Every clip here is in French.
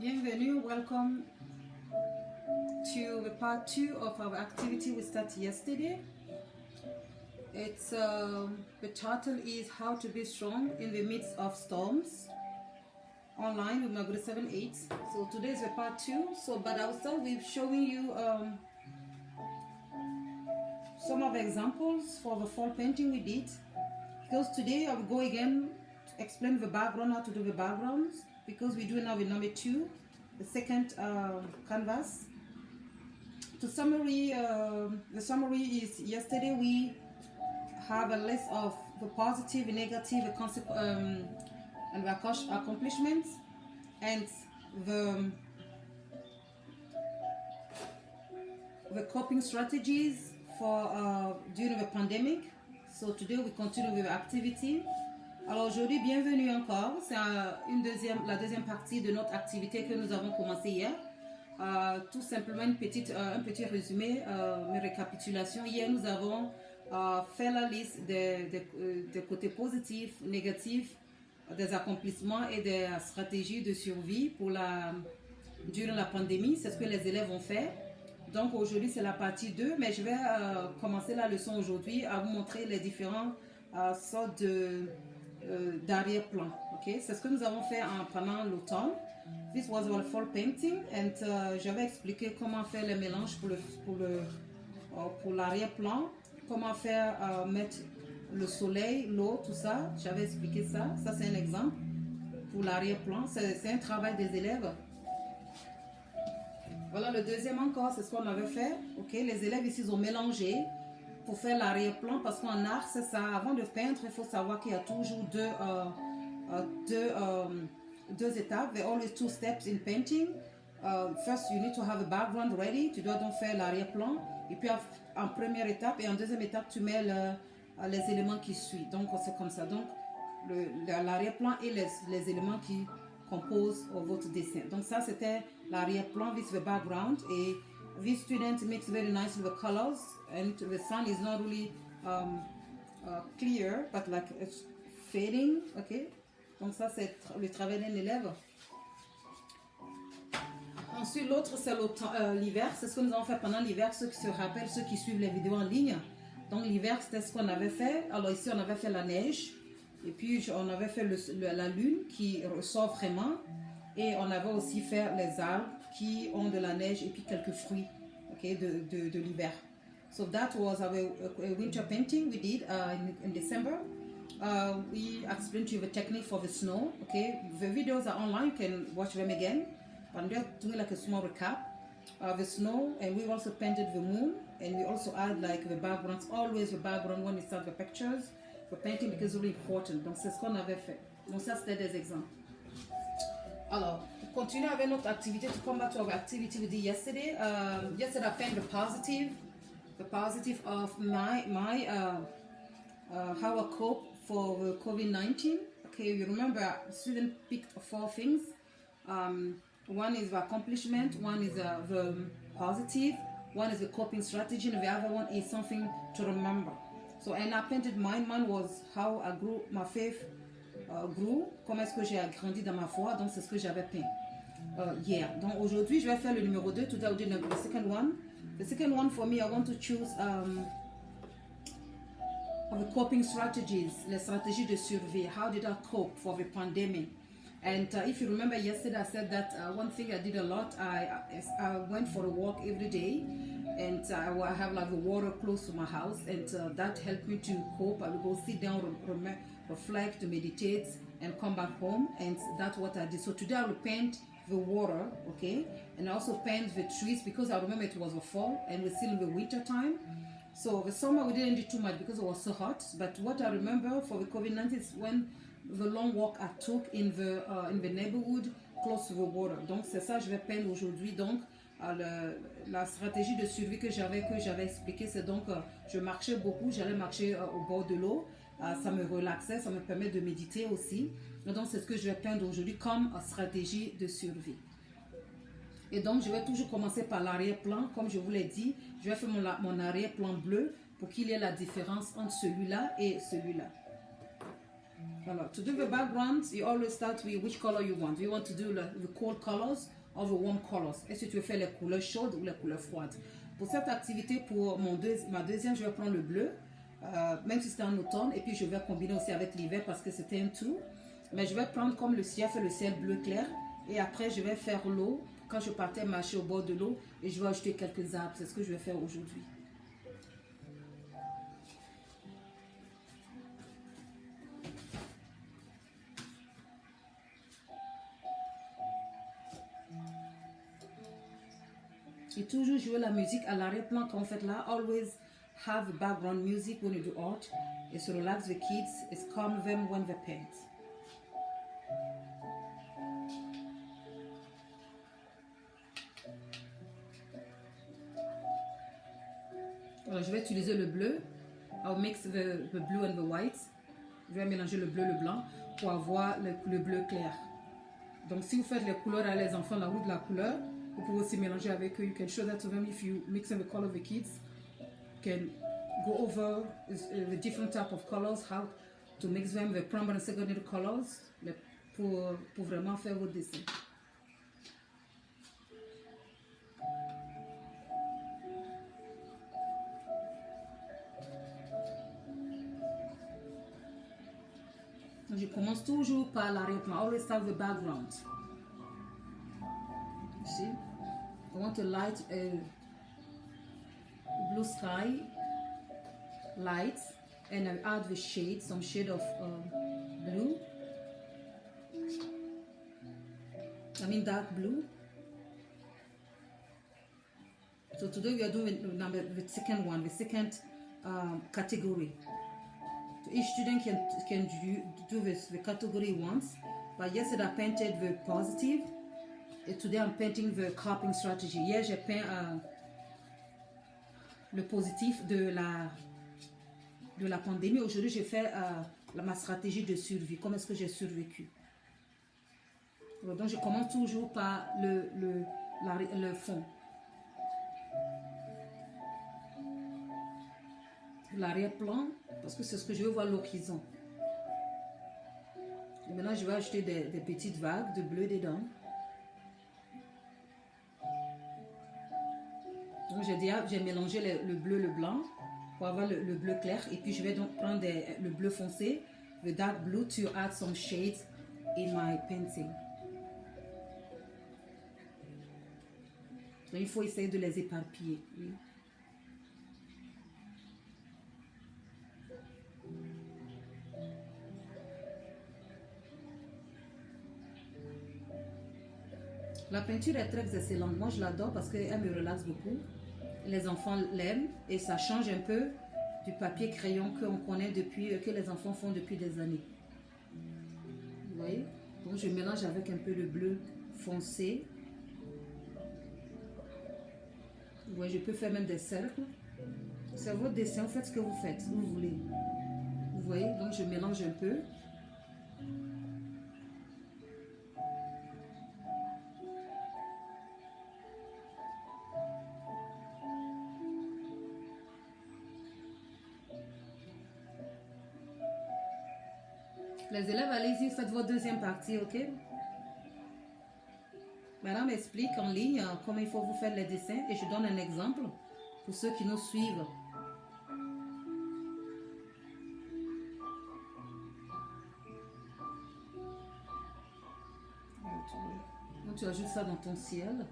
Bienvenue, welcome to the part 2 of our activity we started yesterday. It's the title is How to Be Strong in the Midst of Storms, online with my grade 7-8. So today is the part 2. But I will start with showing you some of the examples for the fall painting we did, because today I will go again to explain the background, how to do the backgrounds, because we do now with number 2, the second canvas. The summary is yesterday we have a list of the positive, negative, and the accomplishments, and the coping strategies for during the pandemic. So today we continue with the activity. Alors aujourd'hui, bienvenue encore. C'est la deuxième partie de notre activité que nous avons commencé hier. Tout simplement un petit résumé, une récapitulation. Hier, nous avons fait la liste des côtés positifs, négatifs, des accomplissements et des stratégies de survie durant la pandémie. C'est ce que les élèves ont fait. Donc aujourd'hui, c'est la partie 2, mais je vais commencer la leçon aujourd'hui à vous montrer les différentes sortes d'arrière-plan. Okay? C'est ce que nous avons fait pendant l'automne. This was our fall painting, and j'avais expliqué comment faire les mélanges pour l'arrière-plan, comment faire mettre le soleil, l'eau, tout ça. J'avais expliqué ça. Ça, c'est un exemple pour l'arrière-plan. C'est un travail des élèves. Voilà, le deuxième encore, c'est ce qu'on avait fait. Okay? Les élèves ici ont mélangé pour faire l'arrière-plan, parce qu'en art, c'est ça. Avant de peindre, il faut savoir qu'il y a toujours deux étapes. There are always 2 steps in painting. First, you need to have a background ready. Tu dois donc faire l'arrière-plan. Et puis, en première étape et en deuxième étape, tu mets les éléments qui suivent. Donc, c'est comme ça. Donc, l'arrière-plan et les éléments qui composent votre dessin. Donc, ça, c'était l'arrière-plan with the background. Et this student mix very nicely the colors. And the sun is not really clear, but like it's fading. Okay? Donc ça, c'est le travail d'un élève. Ensuite, l'autre, c'est l'hiver. C'est ce que nous avons fait pendant l'hiver. Ceux qui se rappellent, ceux qui suivent les vidéos en ligne. Donc l'hiver, c'était ce qu'on avait fait. Alors ici, on avait fait la neige. Et puis, on avait fait la lune qui ressort vraiment. Et on avait aussi fait les arbres qui ont de la neige et puis quelques fruits, okay, de l'hiver. So that was our winter painting we did in December. We explained to you the technique for the snow. Okay, the videos are online. You can watch them again. But I'm just doing like a small recap. The snow, and we also painted the moon, and we also add like the backgrounds. Always the background when we start the pictures, the painting, because it's really important. Donc c'est ce qu'on avait fait. Donc ça c'était des exemples. Alors, pour continuer avec notre activité, to come back to our activity we did yesterday. Yesterday I painted the positive of my how I cope for the COVID-19. Okay, you remember student picked 4 things. One is the accomplishment, one is the positive, one is the coping strategy, and the other one is something to remember. So, and I painted mine. Mine was how I grew, my faith grew, comment est-ce que j'ai grandi dans ma foi. Donc c'est ce que j'avais peint hier. Donc aujourd'hui je vais faire le numéro 2. Today I'll do the second one. The second one for me, I want to choose the coping strategies, les stratégies de survie. How did I cope for the pandemic? And if you remember yesterday, I said that one thing I did a lot, I went for a walk every day, and I have like the water close to my house, and that helped me to cope. I would go sit down, reflect, meditate, and come back home, and that's what I did. So today I will paint the water, okay, and I also paint the trees, because I remember it was the fall and we're still in the winter time. So the summer we didn't do too much because it was so hot, but what I remember for the COVID-19 is when the long walk I took in the neighborhood close to the water. Donc c'est ça que je vais peindre aujourd'hui. Donc la stratégie de survie que j'avais expliqué, c'est donc je marchais beaucoup, j'allais marcher au bord de l'eau. Ça me relaxait, ça me permet de méditer aussi. Donc c'est ce que je vais peindre aujourd'hui comme stratégie de survie. Et donc je vais toujours commencer par l'arrière-plan. Comme je vous l'ai dit, je vais faire mon arrière-plan bleu pour qu'il y ait la différence entre celui-là et celui-là. Voilà. To do the background, you always start with which color you want. Do you want to do the cold colors or the warm colors? Est-ce que tu veux faire les couleurs chaudes ou les couleurs froides? Pour cette activité, pour ma deuxième, je vais prendre le bleu, même si c'était en automne, et puis je vais combiner aussi avec l'hiver parce que c'était un tout. Mais je vais prendre comme le ciel fait le ciel bleu clair, et après je vais faire l'eau. Quand je partais marcher au bord de l'eau, et je vais ajouter quelques arbres. C'est ce que je vais faire aujourd'hui. Et toujours jouer la musique à l'arrière-plan quand vous faites là. Always have background music when you do art. It's to relax the kids. It's calm them when they paint. Alors, je vais utiliser le bleu. I'll mix the blue and the white. Je vais mélanger le bleu et le blanc pour avoir le bleu clair. Donc, si vous faites les couleurs à les enfants, la roue de la couleur, vous pouvez aussi mélanger avec eux. You can show that to them if you mix in the color of the kids. You can go over the different type of colors, how to mix them, the primary and secondary colors, pour vraiment faire vos dessins. Je commence toujours par l'arrière-plan. Always start with the background. You see? I want to light a blue sky light, and I add the shade, some shade of blue. I mean dark blue. So today we are doing the second one, the second category. So each student can do this, the category once. But yesterday I painted the positive, and today I'm painting the coping strategy. Hier j'ai peint le positif de la pandémie. Aujourd'hui j'ai fait ma stratégie de survie. Comment est-ce que j'ai survécu? Donc je commence toujours par le fond. L'arrière-plan, parce que c'est ce que je veux voir, l'horizon. Et maintenant, je vais ajouter des petites vagues de bleu dedans. Donc, j'ai mélangé le bleu, le blanc, pour avoir le bleu clair. Et puis, je vais donc prendre le bleu foncé, the dark blue, to add some shades in my painting. Donc, il faut essayer de les éparpiller. Oui. La peinture est très excellente. Moi, je l'adore parce qu'elle me relaxe beaucoup. Les enfants l'aiment et ça change un peu du papier crayon qu'on connaît que les enfants font depuis des années. Vous voyez? Donc, je mélange avec un peu de bleu foncé. Vous voyez, je peux faire même des cercles. C'est votre dessin, vous faites ce que vous faites, vous voulez. Vous voyez? Donc, je mélange un peu. Les élèves, allez-y, faites votre deuxième partie, ok? Madame explique en ligne comment il faut vous faire les dessins et je donne un exemple pour ceux qui nous suivent. Donc tu ajoutes ça dans ton ciel.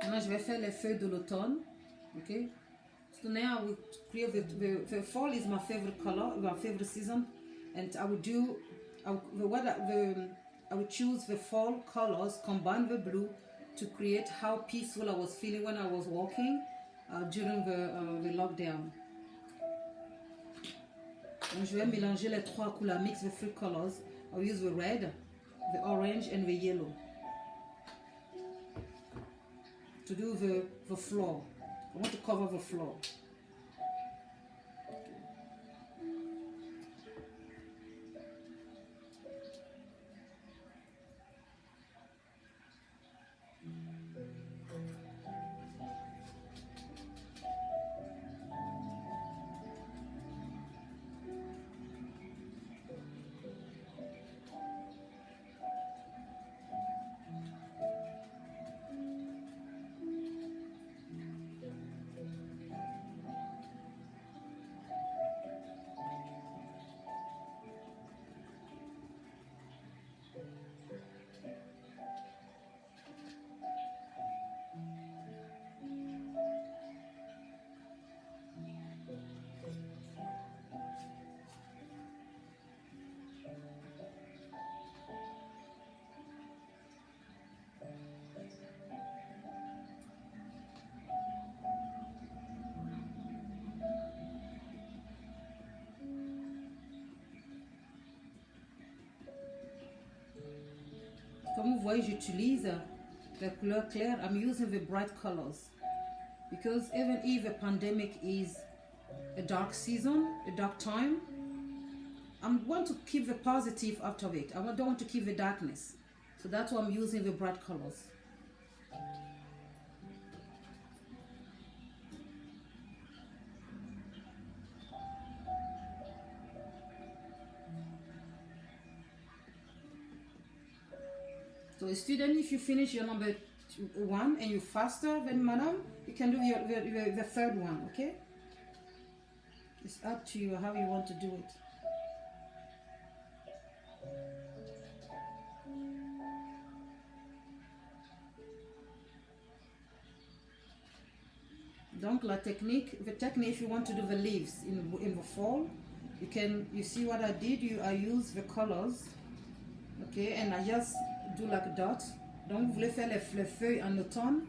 Maintenant, je vais faire les feuilles de l'automne. Okay? So now I will create the fall is my favorite color, my favorite season, and I will choose the fall colors, combine the blue to create how peaceful I was feeling when I was walking during the lockdown. Donc, je vais mélanger les trois couleurs, mix the three colors. I'll use the red, the orange, and the yellow. to do the floor. I want to cover the floor. Comme vous voyez, j'utilise the couleur claire. I'm using the bright colors because even if a pandemic is a dark season, a dark time, I want to keep the positive out of it. I don't want to keep the darkness. So that's why I'm using the bright colors. So student, if you finish your number 1 and you're faster than madam, you can do the third one, okay? It's up to you how you want to do it. Donc the technique, if you want to do the leaves in the fall, you see what I did, I use the colors, okay, and I just do like dots. Donc vous voulez faire les feuilles en automne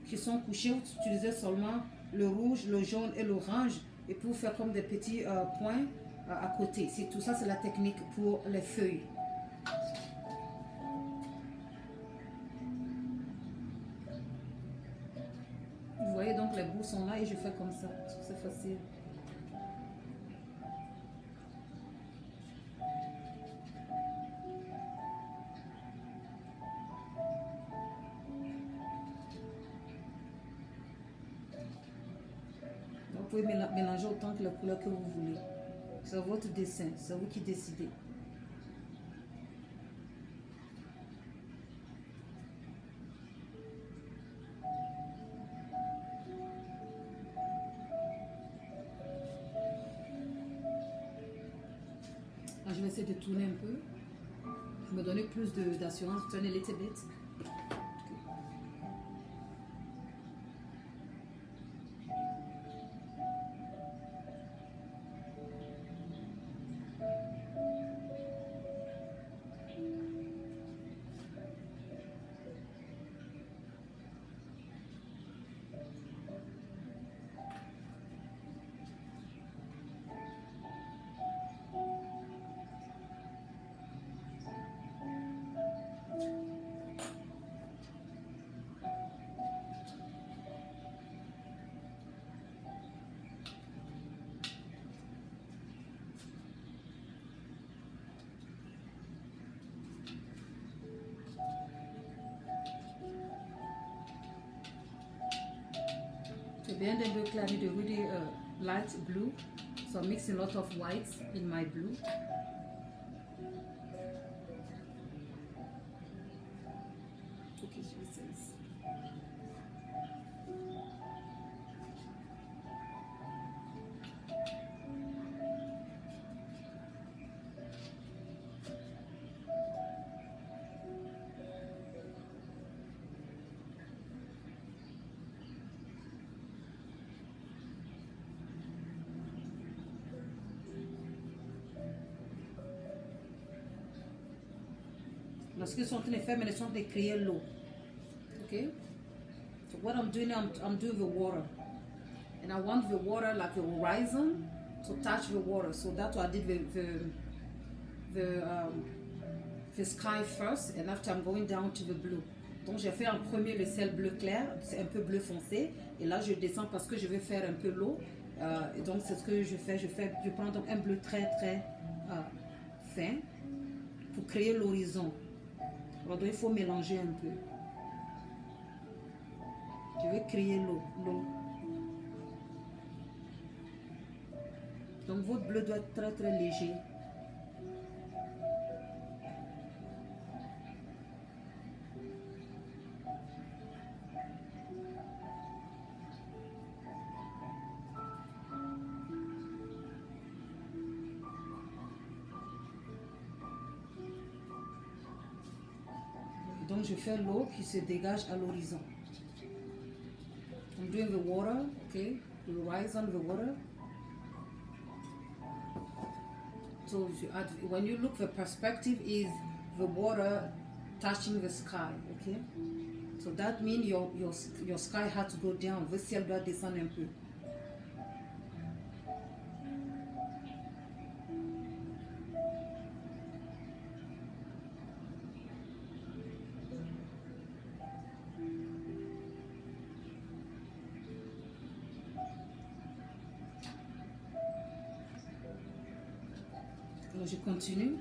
qui sont couchées, vous utilisez seulement le rouge, le jaune et l'orange, et pour faire comme des petits points à côté. C'est tout ça, c'est la technique pour les feuilles. Vous voyez donc les bouts sont là et je fais comme ça, c'est facile. Vous pouvez mélanger autant que la couleur que vous voulez. C'est votre dessin, c'est vous qui décidez. Alors, je vais essayer de tourner un peu. Je me donner plus d'assurance. Turn a little bit. Then the look like the really light blue, so I'm mixing a lot of whites in my blue. Okay, she says. Lorsqu'ils sont en train de faire, mais ils sont en train de créer l'eau. Okay? So what I'm doing, I'm doing the water. And I want the water like the horizon to touch the water. So that's why I did the sky first, and after I'm going down to the blue. Donc j'ai fait en premier le ciel bleu clair, c'est un peu bleu foncé. Et là je descends parce que je vais faire un peu l'eau. Et donc c'est ce que je fais. Je prends donc un bleu très très fin pour créer l'horizon. Donc il faut mélanger un peu. Je vais créer l'eau. Donc votre bleu doit être très très léger. Donc je fais l'eau qui se dégage à l'horizon. I'm doing the water, okay? The horizon, the water. So when you look, the perspective is the water touching the sky, okay? So that means your sky has to go down. Le ciel doit descendre un peu. Alors je continue.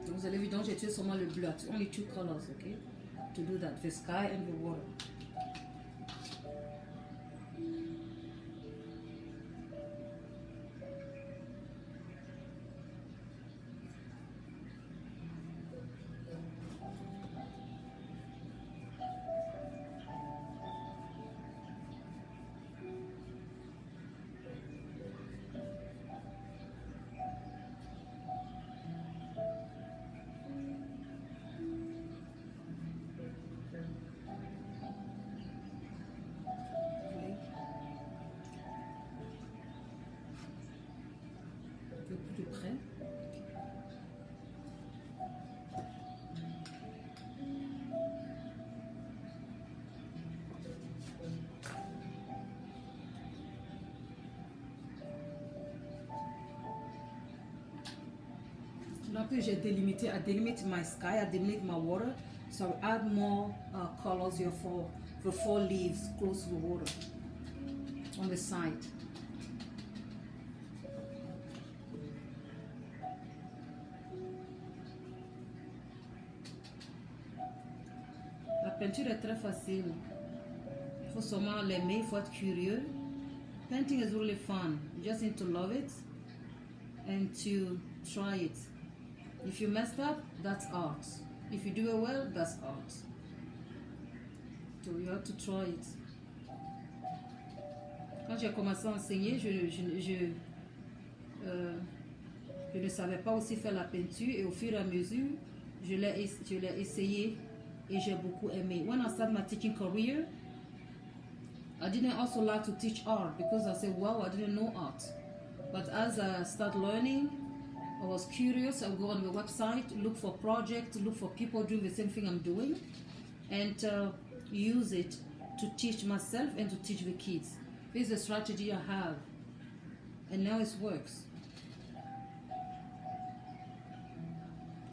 Donc vous allez voir, donc j'ai utilisé seulement le bleu. Only two colors, okay? To do that, the sky and the water. Plus près. Donc j'ai délimité, I delimit my sky, I delimit my water, so I add more colors here for the 4 leaves close to the water on the side. La peinture est très facile. Il faut seulement l'aimer, il faut être curieux. Painting is really fun. You just need to love it and to try it. If you messed up, that's art. If you do it well, that's art. So you have to try it. Quand j'ai commencé à enseigner, je ne savais pas aussi faire la peinture et au fur et à mesure, je l'ai essayé et j'ai beaucoup aimé. When I started my teaching career, I didn't also like to teach art because I said, wow, I didn't know art. But as I started learning, I was curious. I would go on the website, look for projects, look for people doing the same thing I'm doing, and use it to teach myself and to teach the kids. This is a strategy I have, and now it works.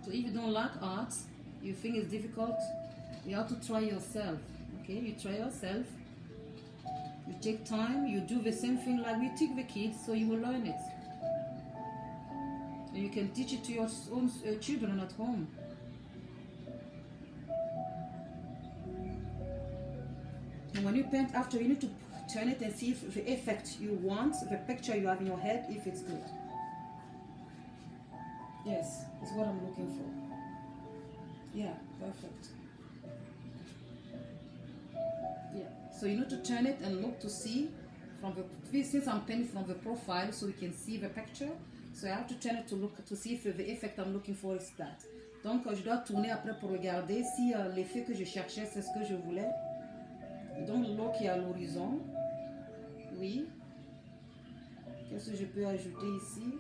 So if you don't like art, you think it's difficult, you have to try yourself. Okay, you try yourself. You take time, you do the same thing like we teach the kids, so you will learn it. And you can teach it to your own children at home. And when you paint after, you need to turn it and see if the effect you want, the picture you have in your head, if it's good. Yes, it's what I'm looking for. Yeah, perfect. Yeah, so you need to turn it and look to see from the, since I'm painting from the profile so we can see the picture, so I have to turn it to look to see if the effect I'm looking for is that. Donc je dois tourner après pour regarder si l'effet que je cherchais c'est ce que je voulais. Donc l'eau qui est à l'horizon, oui. Qu'est-ce que je peux ajouter ici?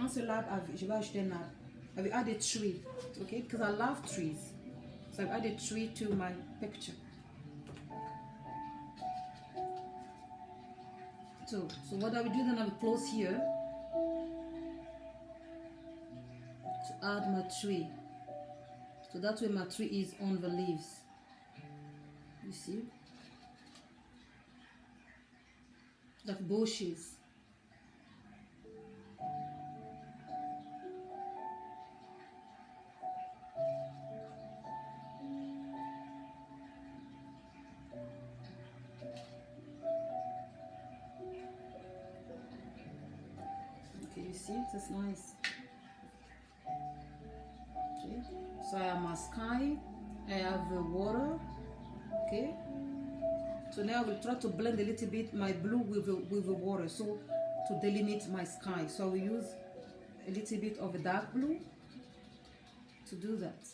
un seul arbre, je vais ajouter un arbre. I will add a tree, okay? Because I love trees. So I've added a tree to my picture. So what I will do then, I will close here to add my tree. So that way my tree is on the leaves. You see? Like bushes. Okay, you see, that's nice. Okay, so I have my sky, I have the water. Okay, so now I will try to blend a little bit my blue with the water, so to delimit my sky. So I will use a little bit of a dark blue to do that.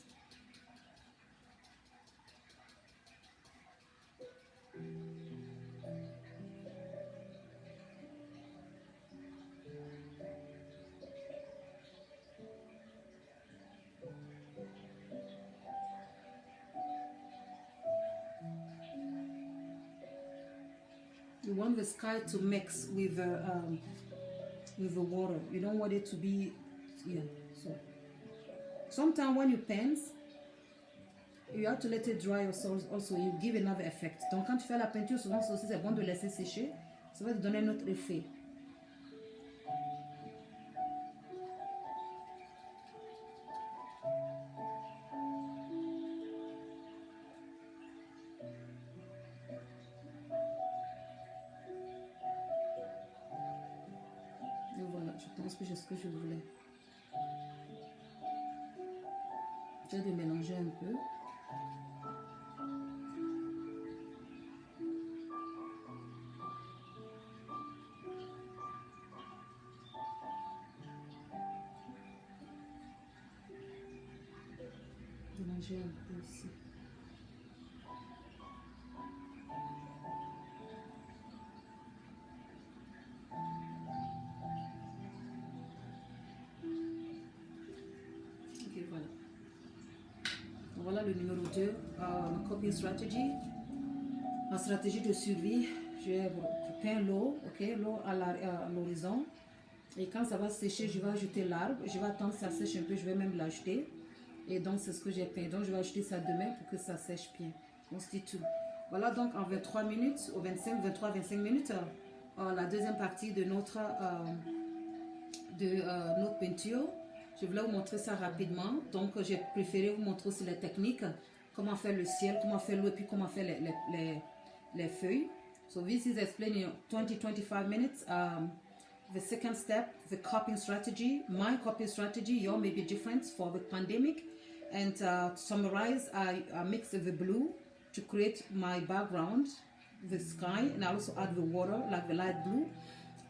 You want the sky to mix with the water. You don't want it to be, yeah. So sometimes when you paint, you have to let it dry also. You give another effect. Donc quand tu fais la peinture, souvent c'est bon de laisser sécher. Ça va te donner un autre effet. Je pense que j'ai ce que je voulais. Je vais mélanger un peu. Mélanger un peu ici. Voilà le numéro 2, coping strategy. La stratégie de survie, je peins l'eau, ok, l'eau à l'horizon. Et quand ça va sécher, je vais ajouter l'arbre. Je vais attendre que ça sèche un peu, je vais même l'ajouter. Et donc c'est ce que j'ai peint. Donc je vais ajouter ça demain pour que ça sèche bien. Donc c'est tout. Voilà donc en 23 minutes, ou 23-25 minutes, la deuxième partie de notre peinture. Je voulais vous montrer ça rapidement, donc j'ai préféré vous montrer aussi les techniques, comment faire le ciel, comment faire l'eau et puis comment faire les feuilles. So this is explained in 20-25 minutes. The second step, the coping strategy. My coping strategy, yours may be different for the pandemic. And to summarize, I mix the blue to create my background, the sky, and I also add the water, like the light blue.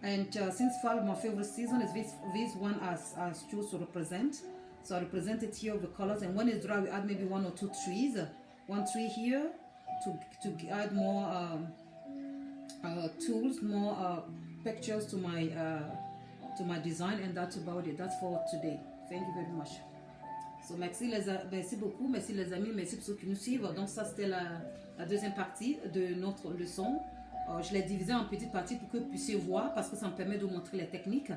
And since fall, my favorite season is this one as choose to represent. So I represented here the colors, and when it's dry, we add maybe 1 or 2 trees. One tree here to add more tools, more pictures to my design, and that's about it. That's for today. Thank you very much. So merci beaucoup, merci les amis, merci pour ceux qui nous suivent. Donc ça c'était la deuxième partie de notre leçon. Je l'ai divisé en petites parties pour que vous puissiez voir, parce que ça me permet de vous montrer les techniques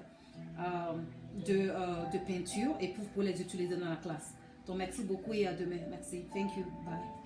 de peinture et pour les utiliser dans la classe. Donc merci beaucoup et à demain. Merci. Thank you. Bye.